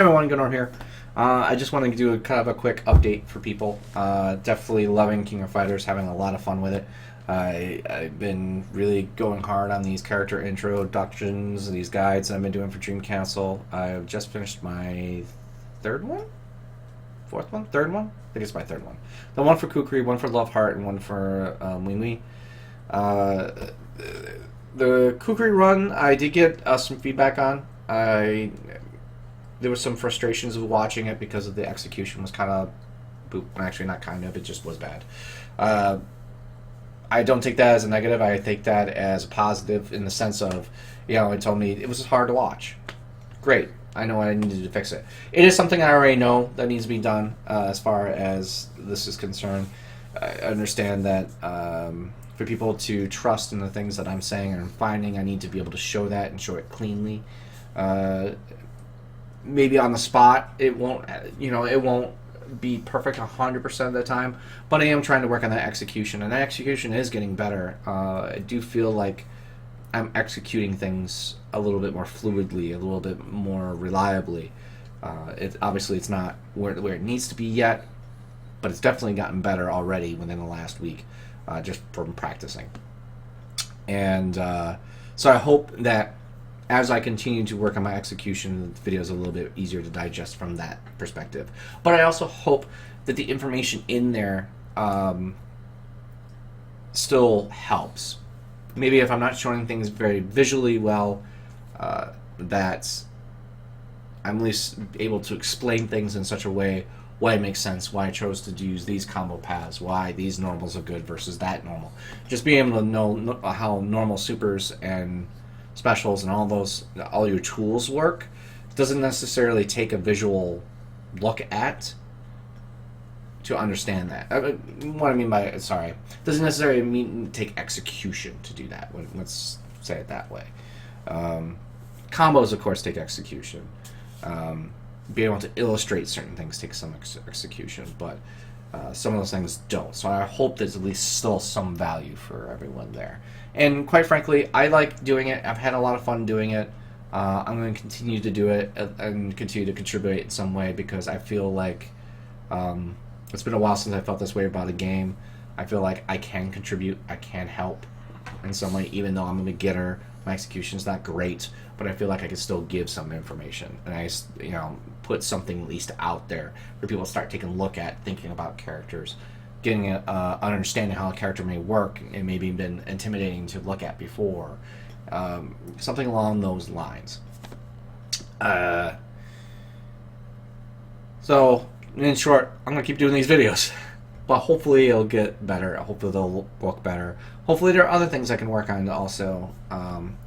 Everyone, Gunnar here. I just want to do a kind of a quick update for people. Definitely loving King of Fighters, having a lot of fun with it. I've been really going hard on these character introductions, these guides that I've been doing for Dream Castle. I've just finished my third one? Fourth one? Third one? I think it's my third one. The one for Kukri, one for Love Heart, and one for Wing. The Kukri run, I did get some feedback on. There was some frustrations of watching it because of the execution was kind of boop. Actually, not kind of. It just was bad. I don't take that as a negative. I take that as a positive in the sense of, it told me it was hard to watch. Great. I know I needed to fix it. It is something I already know that needs to be done as far as this is concerned. I understand that for people to trust in the things that I'm saying and finding, I need to be able to show that and show it cleanly. Maybe on the spot, it won't be perfect 100% of the time, but I am trying to work on that execution, and that execution is getting better. I do feel like I'm executing things a little bit more fluidly, a little bit more reliably. Obviously it's not where it needs to be yet, but it's definitely gotten better already within the last week, just from practicing. And so I hope that as I continue to work on my execution, the video is a little bit easier to digest from that perspective. But I also hope that the information in there still helps. Maybe if I'm not showing things very visually well, that I'm at least able to explain things in such a way why it makes sense, why I chose to use these combo paths, why these normals are good versus that normal. Just being able to know how normal supers and specials and all your tools work doesn't necessarily take a visual look at to understand that. What I mean by doesn't necessarily mean take execution to do that. Let's say it that way. Combos, of course, take execution. Being able to illustrate certain things takes some execution, but some of those things don't. So I hope there's at least still some value for everyone there. And quite frankly, I like doing it. I've had a lot of fun doing it. I'm going to continue to do it and continue to contribute in some way because I feel like it's been a while since I felt this way about a game. I feel like I can contribute, I can help in some way, even though I'm a beginner. My execution's not great, but I feel like I can still give some information, and I put something at least out there for people to start taking a look at, thinking about characters, getting an understanding how a character may work. It maybe been intimidating to look at before, something along those lines. So in short, I'm gonna keep doing these videos. But hopefully it'll get better. Hopefully they'll look better. Hopefully there are other things I can work on to also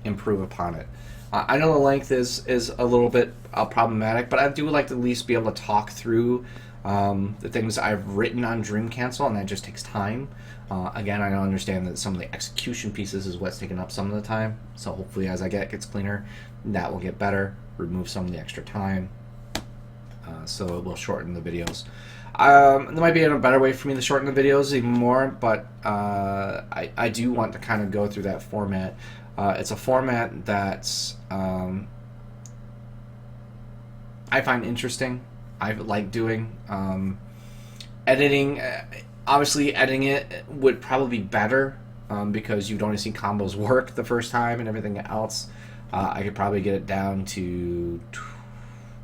improve upon it. I know the length is a little bit problematic, but I do like to at least be able to talk through the things I've written on Dream Castle, and that just takes time. Again, I understand that some of the execution pieces is what's taking up some of the time. So hopefully as gets cleaner, that will get better. Remove some of the extra time. So it will shorten the videos. There might be a better way for me to shorten the videos even more, but I do want to kind of go through that format. It's a format that's I find interesting. I like doing editing. Obviously, editing it would probably be better because you'd only see combos work the first time and everything else. I could probably get it down to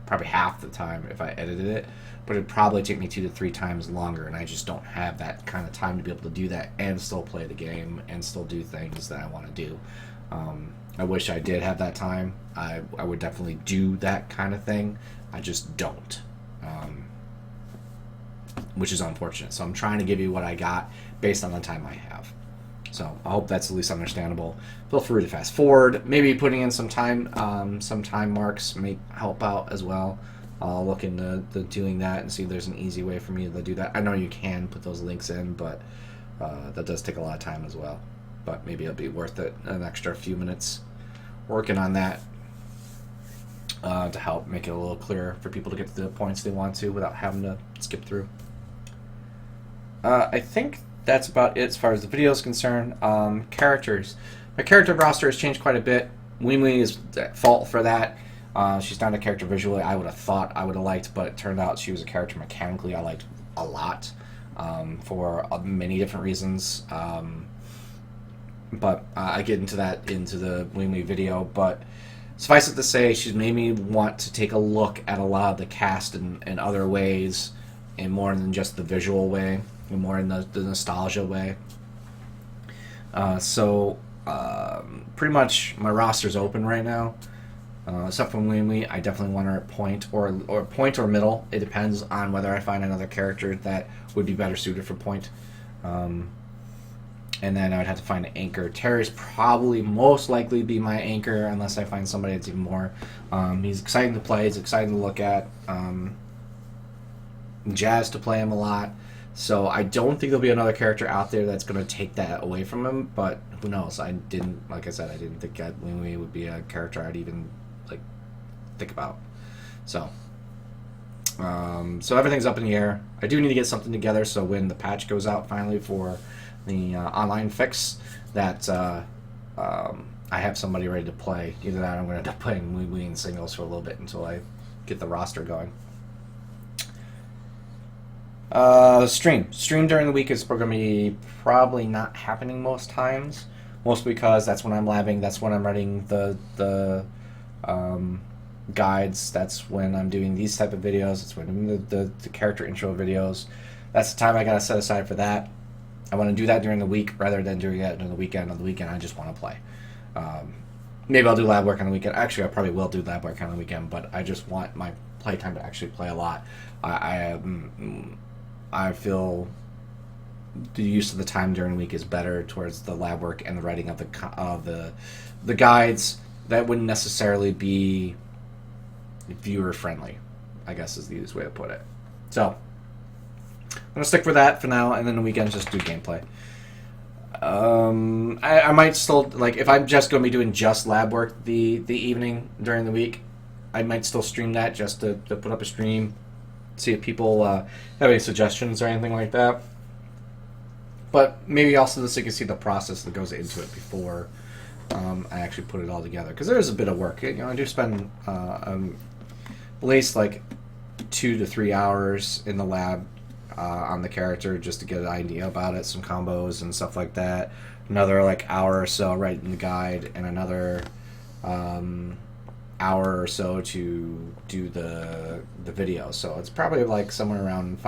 probably half the time if I edited it, but it'd probably take me 2 to 3 times longer, and I just don't have that kind of time to be able to do that and still play the game and still do things that I want to do. I wish I did have that time. I would definitely do that kind of thing. I just don't, which is unfortunate. So I'm trying to give you what I got based on the time I have. So I hope that's at least understandable. Feel free to fast forward. Maybe putting in some time marks may help out as well. I'll look into doing that and see if there's an easy way for me to do that. I know you can put those links in, but that does take a lot of time as well. But maybe it'll be worth it, an extra few minutes working on that to help make it a little clearer for people to get to the points they want to without having to skip through. I think that's about it as far as the video is concerned. Characters. My character roster has changed quite a bit. Wing is at fault for that. She's not a character visually I would have thought I would have liked, but it turned out she was a character mechanically I liked a lot, for many different reasons. But I get into that into the Wing video. But suffice it to say, she's made me want to take a look at a lot of the cast in other ways, and more than just the visual way, and more in the nostalgia way. So pretty much my roster's open right now. Except for Wing, I definitely want her at point or point or middle. It depends on whether I find another character that would be better suited for point. And then I would have to find an anchor. Terry's probably most likely be my anchor unless I find somebody that's even more. He's exciting to play. He's exciting to look at. Jazz to play him a lot. So I don't think there'll be another character out there that's going to take that away from him. But who knows? I didn't think that Wing would be a character I'd even think about. So everything's up in the air. I do need to get something together so when the patch goes out finally for the online fix, that I have somebody ready to play. Either that or I'm going to end up playing Wing singles for a little bit until I get the roster going. Stream during the week is going to be probably not happening most times, mostly because that's when I'm labbing, that's when I'm writing the guides, that's when I'm doing these type of videos, it's when I'm doing the character intro videos. That's the time I gotta set aside for that. I want to do that during the week rather than doing that during the weekend. On the weekend, I just want to play. Maybe I'll do lab work on the weekend. Actually, I probably will do lab work on the weekend, but I just want my playtime to actually play a lot. I feel the use of the time during the week is better towards the lab work and the writing of the guides. That wouldn't necessarily be viewer friendly, I guess is the easiest way to put it. So I'm gonna stick with that for now, and then the weekends just do gameplay. I might still, like, if I'm just gonna be doing just lab work the evening during the week, I might still stream that just to put up a stream, see if people have any suggestions or anything like that. But maybe also so you can see the process that goes into it before I actually put it all together, because there is a bit of work. You know, I do spend at least like 2 to 3 hours in the lab on the character just to get an idea about it, some combos and stuff like that. Another like hour or so writing the guide, and another hour or so to do the video. So it's probably like somewhere around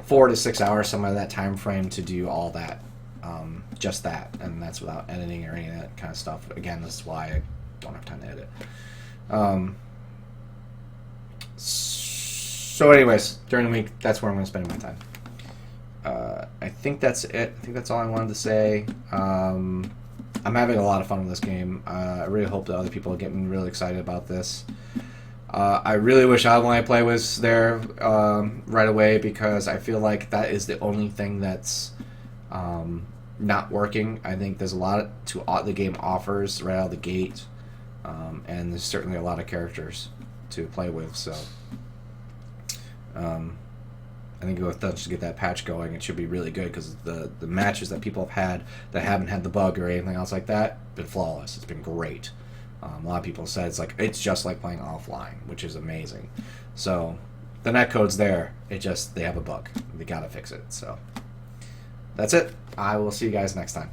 4 to 6 hours, somewhere in that time frame to do all that. Just that, and that's without editing or any of that kind of stuff. Again, this is why I don't have time to edit. So anyways, during the week, that's where I'm going to spend my time. I think that's it. I think that's all I wanted to say. I'm having a lot of fun with this game. I really hope that other people are getting really excited about this. I really wish Online Play was there right away, because I feel like that is the only thing that's not working. I think there's a lot the game offers right out of the gate, and there's certainly a lot of characters to play with. So I think with to get that patch going, it should be really good, because the matches that people have had that haven't had the bug or anything else like that been flawless. It's been great. A lot of people said it's just like playing offline, which is amazing. So the netcode's there. They have a bug. They gotta fix it. So that's it. I will see you guys next time.